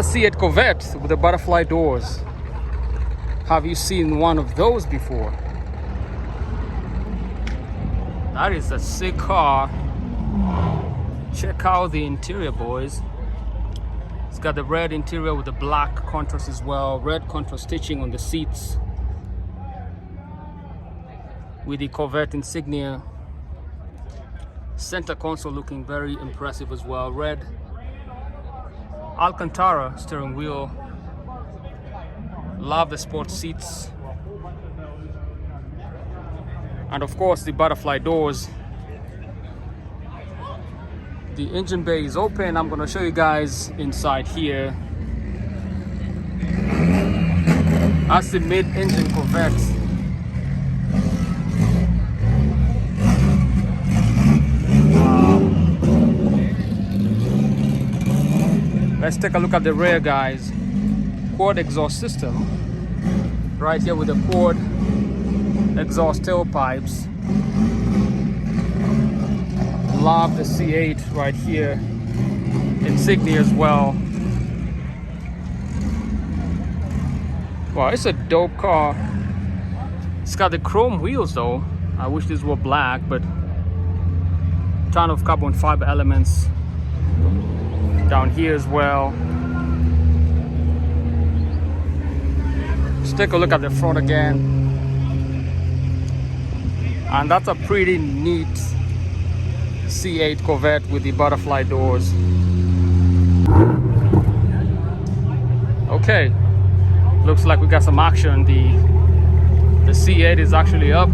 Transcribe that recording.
C8 Corvette with the butterfly doors. Have you seen one of those before? That is a sick car. Check out the interior, boys. It's got the red interior with the black contrast as well. Red contrast stitching on the seats with the Corvette insignia. Center console looking very impressive as well. Red Alcantara steering wheel. Love the sports seats. And of course the butterfly doors. The engine bay is open. I'm going to show you guys inside here. That's the mid-engine Corvette. Let's take a look at the rear, guys. Quad exhaust system. Right here with the quad exhaust tailpipes. Love the C8 right here. Insignia as well. Wow, it's a dope car. It's got the chrome wheels though. I wish these were black, but ton of carbon fiber elements down here as well. Let's take a look at the front again. And that's a pretty neat C8 Corvette with the butterfly doors. Okay, looks like we got some action. The C8 is actually up.